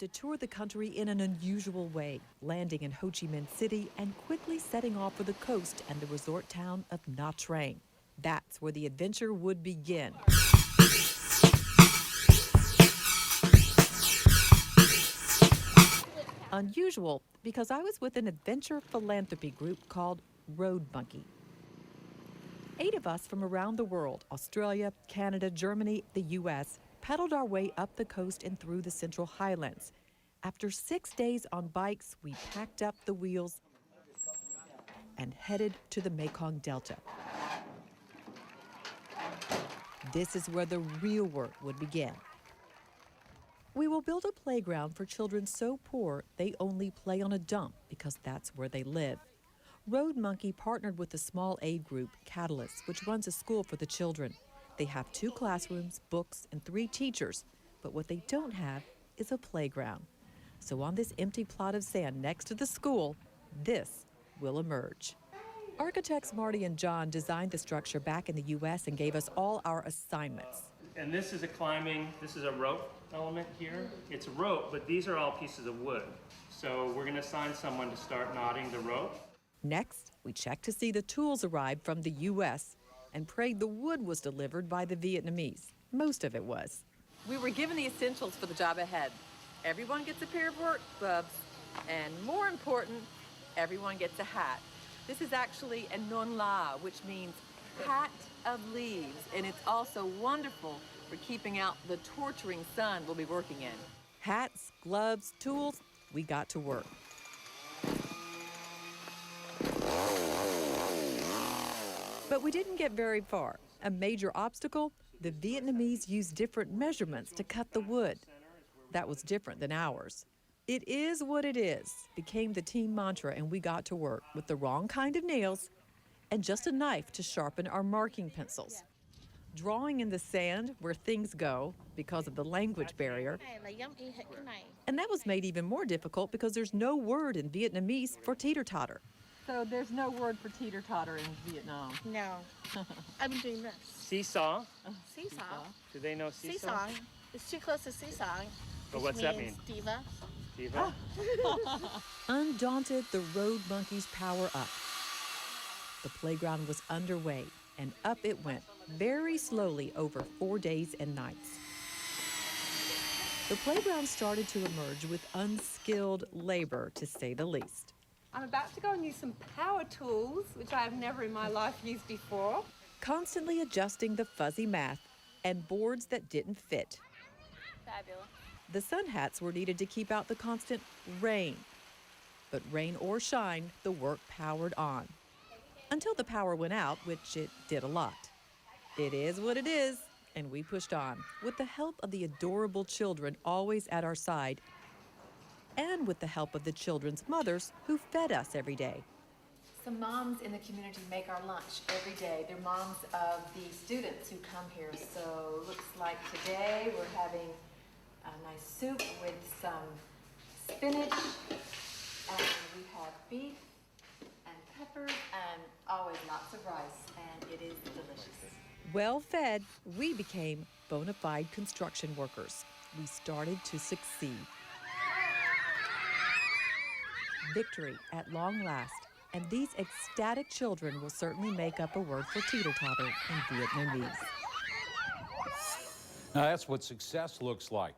to tour the country in an unusual way, landing in Ho Chi Minh City and quickly setting off for the coast and the resort town of Nha Trang. That's where the adventure would begin. Unusual because I was with an adventure philanthropy group called Roadmonkey. 8 of us from around the world, Australia, Canada, Germany, the U.S., pedaled our way up the coast and through the Central Highlands. After 6 days on bikes, we packed up the wheels and headed to the Mekong Delta. This is where the real work would begin. We will build a playground for children so poor they only play on a dump because that's where they live. Roadmonkey partnered with the small aid group, Catalyst, which runs a school for the children. They have 2 classrooms, books, and 3 teachers, but what they don't have is a playground. So on this empty plot of sand next to the school, this will emerge. Architects Marty and John designed the structure back in the U.S. and gave us all our assignments. And this is a rope element here. It's a rope, but these are all pieces of wood. So we're gonna assign someone to start knotting the rope. Next, we checked to see the tools arrived from the U.S. and prayed the wood was delivered by the Vietnamese. Most of it was. We were given the essentials for the job ahead. Everyone gets a pair of work gloves, and more important, everyone gets a hat. This is actually a non la, which means hat of leaves, and it's also wonderful for keeping out the torturing sun we'll be working in. Hats, gloves, tools, we got to work. But we didn't get very far. A major obstacle, the Vietnamese used different measurements to cut the wood. That was different than ours. It is what it is became the team mantra, and we got to work with the wrong kind of nails and just a knife to sharpen our marking pencils. Drawing in the sand where things go because of the language barrier. And that was made even more difficult because there's no word in Vietnamese for teeter-totter. So there's no word for teeter-totter in Vietnam? No. I've been doing this. Seesaw. Seesaw. Do they know seesaw? Seesaw. It's too close to seesaw. But what's that mean? Diva. Diva? Undaunted, the road monkeys power up. The playground was underway, and up it went, very slowly over 4 days and nights. The playground started to emerge with unskilled labor, to say the least. I'm about to go and use some power tools, which I have never in my life used before. Constantly adjusting the fuzzy math and boards that didn't fit. Fabulous. The sun hats were needed to keep out the constant rain. But rain or shine, the work powered on. Until the power went out, which it did a lot. It is what it is, and we pushed on, with the help of the adorable children always at our side, and with the help of the children's mothers who fed us every day. Some moms in the community make our lunch every day. They're moms of the students who come here. So looks like today we're having a nice soup with some spinach, and we have beef and peppers and always lots of rice, and it is delicious. Well fed, we became bona fide construction workers. We started to succeed. Victory at long last, and these ecstatic children will certainly make up a word for teeter-totter in Vietnamese. Now that's what success looks like.